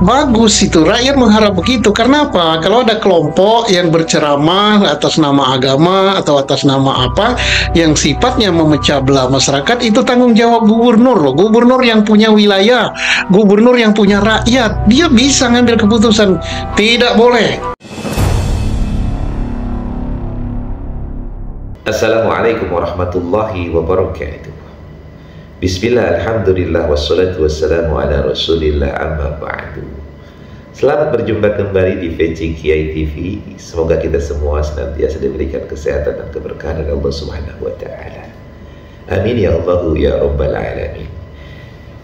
Bagus itu, rakyat mengharap begitu. Karena apa? Kalau ada kelompok yang berceramah atas nama agama atau atas nama apa yang sifatnya memecah belah masyarakat, itu tanggung jawab gubernur loh. Gubernur yang punya wilayah, gubernur yang punya rakyat, dia bisa ngambil keputusan. Tidak boleh. Assalamualaikum warahmatullahi wabarakatuh. Bismillah, alhamdulillah, wassalatu wassalamu ala rasulillah, amma ba'du. Selamat berjumpa kembali di VC Kiai TV. Semoga kita semua senantiasa diberikan kesehatan dan keberkahan dari Allah Subhanahu wa Ta'ala. Amin ya Allahu ya Rabbal Alamin.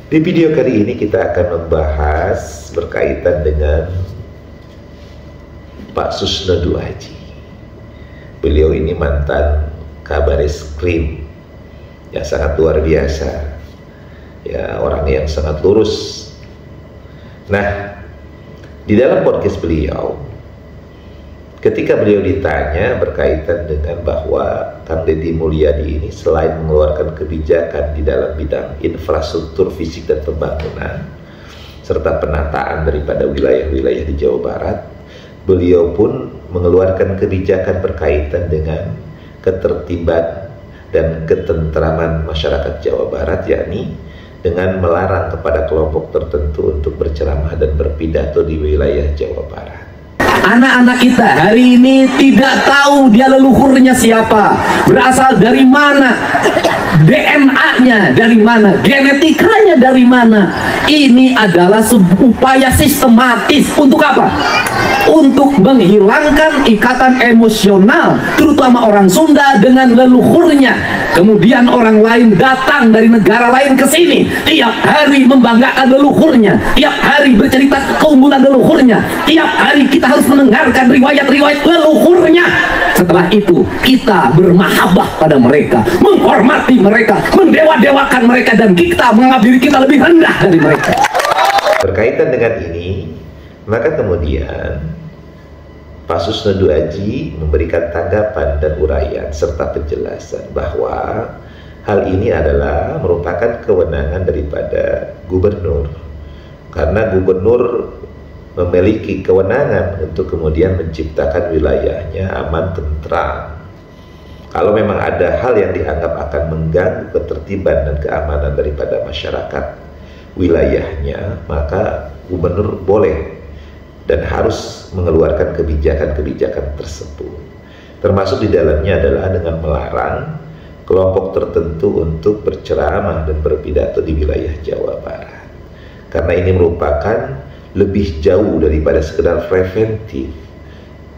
Di video kali ini kita akan membahas berkaitan dengan Pak Susnoddu Adji. Beliau ini mantan Kabareskrim yang sangat luar biasa, ya, orang yang sangat lurus. Nah, di dalam podcast beliau, ketika beliau ditanya berkaitan dengan bahwa Kang Deddy Mulyadi ini selain mengeluarkan kebijakan di dalam bidang infrastruktur fisik dan pembangunan serta penataan daripada wilayah-wilayah di Jawa Barat, beliau pun mengeluarkan kebijakan berkaitan dengan ketertiban dan ketentraman masyarakat Jawa Barat, yakni dengan melarang kepada kelompok tertentu untuk berceramah dan berpidato di wilayah Jawa Barat. Anak-anak kita hari ini tidak tahu dia leluhurnya siapa, berasal dari mana, DNA-nya dari mana, genetikanya dari mana. Ini adalah sebuah upaya sistematis untuk apa? Untuk menghilangkan ikatan emosional, terutama orang Sunda dengan leluhurnya. Kemudian orang lain datang dari negara lain ke sini, tiap hari membanggakan leluhurnya, tiap hari bercerita keunggulan leluhurnya, tiap hari kita harus mendengarkan riwayat-riwayat leluhurnya. Setelah itu kita bermahabbah pada mereka, menghormati mereka, mendewa-dewakan mereka, dan kita menganggap diri kita lebih rendah dari mereka. Berkaitan dengan ini, maka kemudian Pak Susnoddu Adji memberikan tanggapan dan uraian serta penjelasan bahwa hal ini adalah merupakan kewenangan daripada gubernur, karena gubernur memiliki kewenangan untuk kemudian menciptakan wilayahnya aman tentram. Kalau memang ada hal yang dianggap akan mengganggu ketertiban dan keamanan daripada masyarakat wilayahnya, maka gubernur boleh dan harus mengeluarkan kebijakan-kebijakan tersebut. Termasuk di dalamnya adalah dengan melarang kelompok tertentu untuk berceramah dan berpidato di wilayah Jawa Barat. Karena ini merupakan lebih jauh daripada sekedar preventif,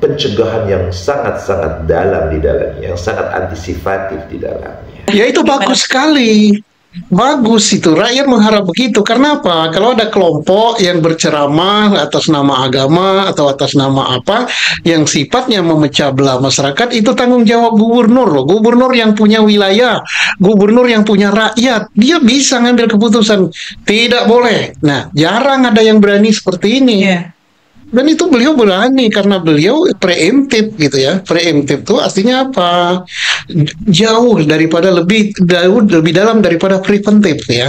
pencegahan yang sangat-sangat dalam di dalamnya, yang sangat antisipatif di dalamnya. Ya, itu bagus sekali. Bagus itu, rakyat mengharap begitu. Karena apa? Kalau ada kelompok yang berceramah atas nama agama atau atas nama apa yang sifatnya memecah belah masyarakat, itu tanggung jawab gubernur loh. Gubernur yang punya wilayah, gubernur yang punya rakyat, dia bisa ngambil keputusan. Tidak boleh. Nah, jarang ada yang berani seperti ini. Dan itu beliau berani karena beliau preemptif gitu ya. Preemptif itu artinya apa? Jauh daripada lebih dalam daripada preventif ya.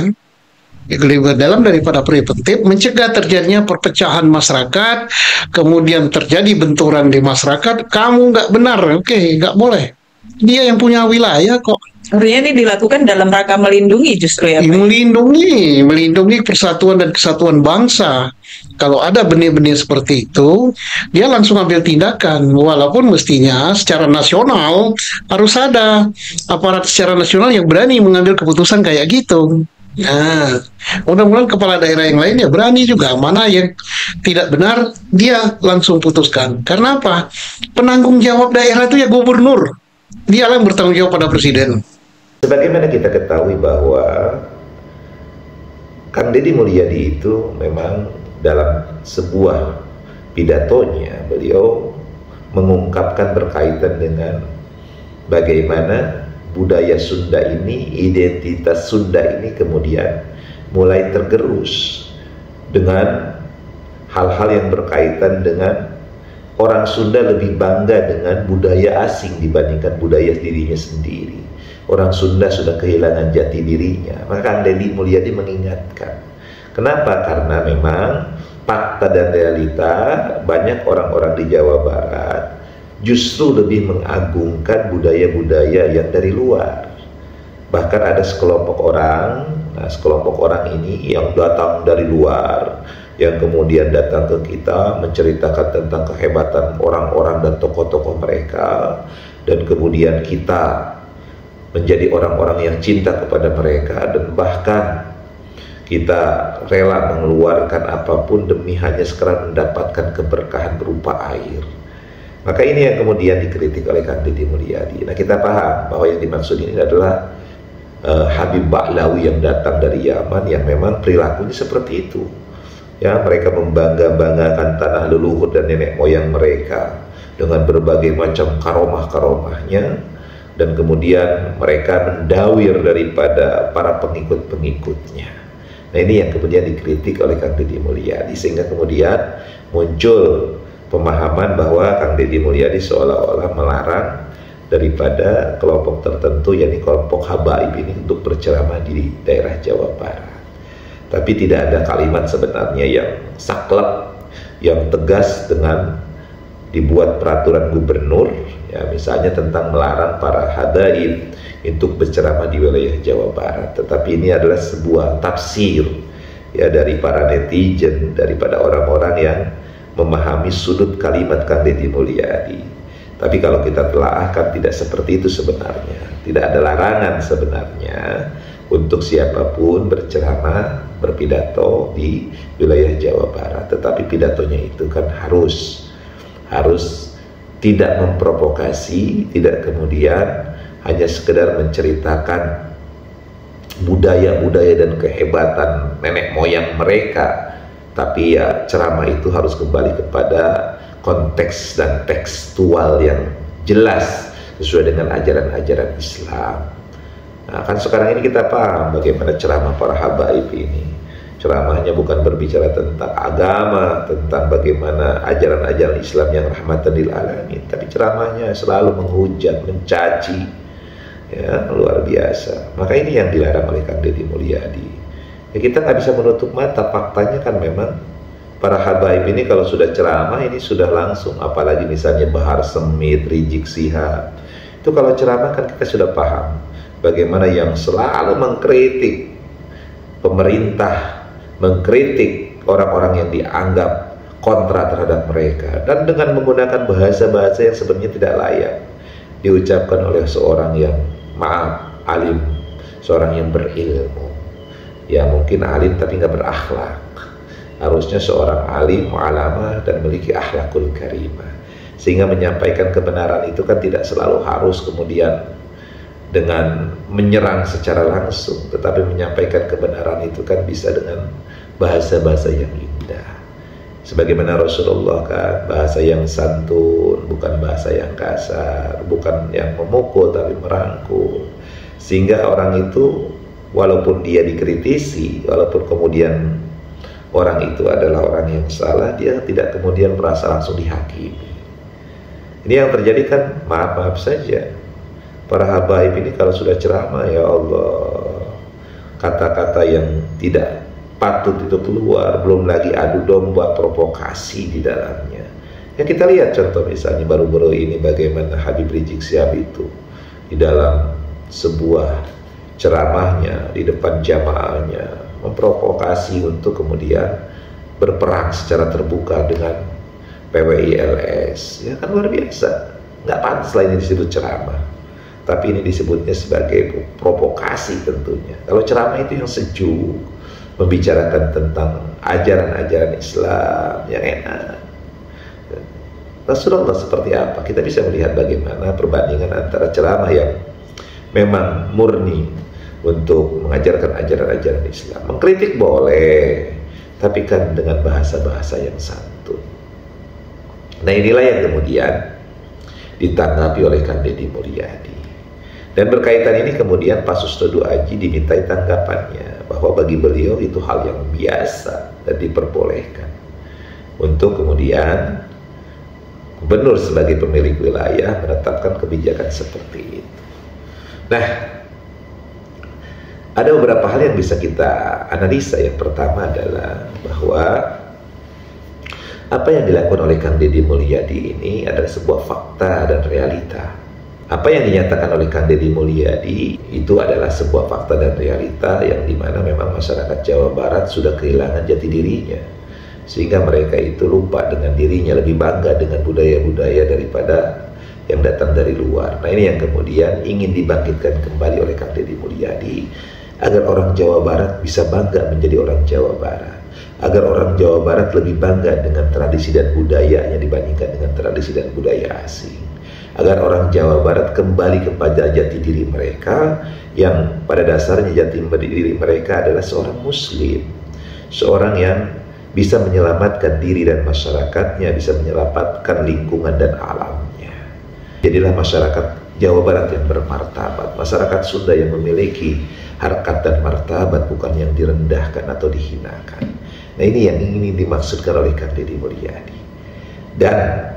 Lebih dalam daripada preventif, mencegah terjadinya perpecahan masyarakat, kemudian terjadi benturan di masyarakat. Kamu nggak benar, oke, nggak boleh. Dia yang punya wilayah kok. Artinya ini dilakukan dalam rangka melindungi justru ya, Pak? Melindungi persatuan dan kesatuan bangsa. Kalau ada benih-benih seperti itu, dia langsung ambil tindakan. Walaupun mestinya secara nasional harus ada aparat secara nasional yang berani mengambil keputusan kayak gitu. Nah, mudah-mudahan kepala daerah yang lain ya berani juga. Mana yang tidak benar, dia langsung putuskan. Karena apa? Penanggung jawab daerah itu ya gubernur. Dia yang bertanggung jawab pada presiden. Sebagaimana kita ketahui bahwa Kang Deddy Mulyadi itu memang dalam sebuah pidatonya beliau mengungkapkan berkaitan dengan bagaimana budaya Sunda ini, identitas Sunda ini kemudian mulai tergerus dengan hal-hal yang berkaitan dengan orang Sunda lebih bangga dengan budaya asing dibandingkan budaya dirinya sendiri. Orang Sunda sudah kehilangan jati dirinya. Maka Kang Deddy Mulyadi mengingatkan. Kenapa? Karena memang fakta dan realita, banyak orang-orang di Jawa Barat justru lebih mengagungkan budaya-budaya yang dari luar. Bahkan ada sekelompok orang, nah sekelompok orang ini yang datang dari luar, yang kemudian datang ke kita menceritakan tentang kehebatan orang-orang dan tokoh-tokoh mereka, dan kemudian kita menjadi orang-orang yang cinta kepada mereka, dan bahkan kita rela mengeluarkan apapun demi hanya sekedar mendapatkan keberkahan berupa air. Maka ini yang kemudian dikritik oleh Kang Deddy Mulyadi. Nah, kita paham bahwa yang dimaksud ini adalah Habib Ba'lawi yang datang dari Yaman, yang memang perilakunya seperti itu. Ya, mereka membangga-banggakan tanah leluhur dan nenek moyang mereka dengan berbagai macam karomah-karomahnya, dan kemudian mereka mendawir daripada para pengikut-pengikutnya. Nah, ini yang kemudian dikritik oleh Kang Deddy Mulyadi, sehingga kemudian muncul pemahaman bahwa Kang Deddy Mulyadi seolah-olah melarang daripada kelompok tertentu, yakni kelompok habaib ini, untuk berceramah di daerah Jawa Barat. Tapi tidak ada kalimat sebenarnya yang saklek, yang tegas dengan dibuat peraturan gubernur, ya, misalnya tentang melarang para habaib untuk berceramah di wilayah Jawa Barat. Tetapi ini adalah sebuah tafsir, ya, dari para netizen, daripada orang-orang yang memahami sudut kalimat Kang Deddy Mulyadi. Tapi kalau kita telaahkan, tidak seperti itu sebenarnya. Tidak ada larangan sebenarnya untuk siapapun berceramah, berpidato di wilayah Jawa Barat. Tetapi pidatonya itu kan harus tidak memprovokasi, tidak kemudian hanya sekedar menceritakan budaya-budaya dan kehebatan nenek moyang mereka. Tapi ya, ceramah itu harus kembali kepada konteks dan tekstual yang jelas sesuai dengan ajaran-ajaran Islam. Nah, kan sekarang ini kita paham bagaimana ceramah para habaib ini. Ceramahnya bukan berbicara tentang agama, tentang bagaimana ajaran-ajaran Islam yang rahmatan lil alamin, tapi ceramahnya selalu menghujat, mencaci, ya, luar biasa. Maka ini yang dilarang oleh Kang Deddy Mulyadi. Ya, kita nggak bisa menutup mata, faktanya kan memang para habaib ini kalau sudah ceramah ini sudah langsung, apalagi misalnya Bahar Smith, Rizik Syihab, itu kalau ceramah kan kita sudah paham bagaimana yang selalu mengkritik pemerintah, mengkritik orang-orang yang dianggap kontra terhadap mereka, dan dengan menggunakan bahasa-bahasa yang sebenarnya tidak layak diucapkan oleh seorang yang, maaf, alim, seorang yang berilmu. Ya, mungkin alim tapi nggak berakhlak. Harusnya seorang alim, mu'alamah, dan memiliki akhlakul karimah, sehingga menyampaikan kebenaran itu kan tidak selalu harus kemudian dengan menyerang secara langsung, tetapi menyampaikan kebenaran itu kan bisa dengan bahasa-bahasa yang indah. Sebagaimana Rasulullah kan, bahasa yang santun, bukan bahasa yang kasar, bukan yang memukul tapi merangkul, sehingga orang itu walaupun dia dikritisi, walaupun kemudian orang itu adalah orang yang salah, dia tidak kemudian merasa langsung dihakimi. Ini yang terjadi kan, maaf-maaf saja, para habaib ini kalau sudah ceramah, ya Allah, kata-kata yang tidak patut itu keluar, belum lagi adu domba, provokasi di dalamnya. Ya, kita lihat contoh misalnya baru-baru ini bagaimana Habib Rizik Syihab itu di dalam sebuah ceramahnya di depan jamaahnya memprovokasi untuk kemudian berperang secara terbuka dengan PWI-LS. Ya kan, luar biasa. Nggak pantas lah ini disebut ceramah, tapi ini disebutnya sebagai provokasi tentunya. Kalau ceramah itu yang sejuk, membicarakan tentang ajaran-ajaran Islam yang enak. Rasulullah seperti apa? Kita bisa melihat bagaimana perbandingan antara ceramah yang memang murni untuk mengajarkan ajaran-ajaran Islam. Mengkritik boleh, tapi kan dengan bahasa-bahasa yang santun. Nah, inilah yang kemudian ditanggapi oleh Kang Deddy Mulyadi. Dan berkaitan ini kemudian Pak Susnodo Aji dimintai tanggapannya, bahwa bagi beliau itu hal yang biasa dan diperbolehkan untuk kemudian gubernur sebagai pemilik wilayah menetapkan kebijakan seperti itu. Nah, ada beberapa hal yang bisa kita analisa. Yang pertama adalah bahwa Apa yang dilakukan oleh Kang Deddy Mulyadi ini adalah sebuah fakta dan realita. Apa yang dinyatakan oleh Kang Deddy Mulyadi itu adalah sebuah fakta dan realita yang dimana memang masyarakat Jawa Barat sudah kehilangan jati dirinya, sehingga mereka itu lupa dengan dirinya, lebih bangga dengan budaya-budaya daripada yang datang dari luar. Nah, ini yang kemudian ingin dibangkitkan kembali oleh Kang Deddy Mulyadi, agar orang Jawa Barat bisa bangga menjadi orang Jawa Barat, agar orang Jawa Barat lebih bangga dengan tradisi dan budayanya dibandingkan dengan tradisi dan budaya asing, agar orang Jawa Barat kembali kepada jati diri mereka, yang pada dasarnya jati diri mereka adalah seorang muslim, seorang yang bisa menyelamatkan diri dan masyarakatnya, bisa menyelamatkan lingkungan dan alamnya. Jadilah masyarakat Jawa Barat yang bermartabat, masyarakat Sunda yang memiliki harkat dan martabat, bukan yang direndahkan atau dihinakan. Nah, ini yang ingin dimaksudkan oleh Kang Deddy Mulyadi. Dan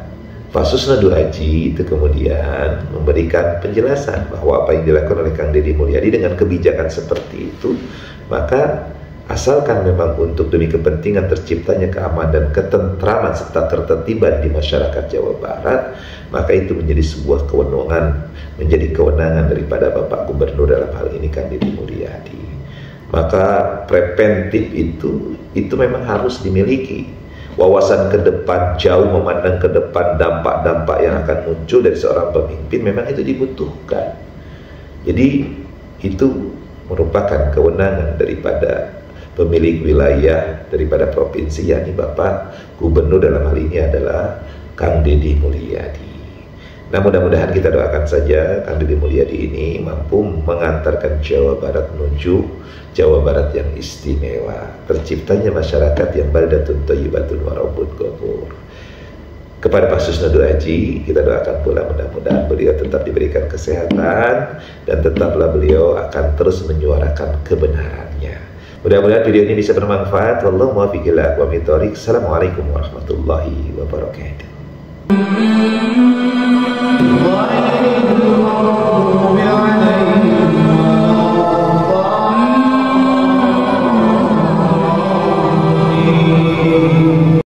Fasusna Duaji itu kemudian memberikan penjelasan bahwa apa yang dilakukan oleh Kang Deddy Mulyadi dengan kebijakan seperti itu, maka asalkan memang untuk demi kepentingan terciptanya keamanan dan ketentraman serta ketertiban di masyarakat Jawa Barat, maka itu menjadi sebuah kewenangan daripada Bapak Gubernur, dalam hal ini Kang Deddy Mulyadi. Maka preventif itu memang harus dimiliki. Wawasan ke depan, jauh memandang ke depan dampak-dampak yang akan muncul dari seorang pemimpin, memang itu dibutuhkan. Jadi itu merupakan kewenangan daripada pemilik wilayah, daripada provinsi, yakni Bapak Gubernur, dalam hal ini adalah Kang Deddy Mulyadi. Nah, mudah-mudahan kita doakan saja Kang Deddy Mulyadi ini mampu mengantarkan Jawa Barat menuju Jawa Barat yang istimewa, terciptanya masyarakat yang baldatun thayyibatun wa rabbun ghafur. Kepada Pak Susno Duaji kita doakan pula mudah-mudahan beliau tetap diberikan kesehatan dan tetaplah beliau akan terus menyuarakan kebenarannya. Mudah-mudahan video ini bisa bermanfaat. Wallahu muwaffiq ila aqwamit thoriq. Assalamualaikum warahmatullahi wabarakatuh.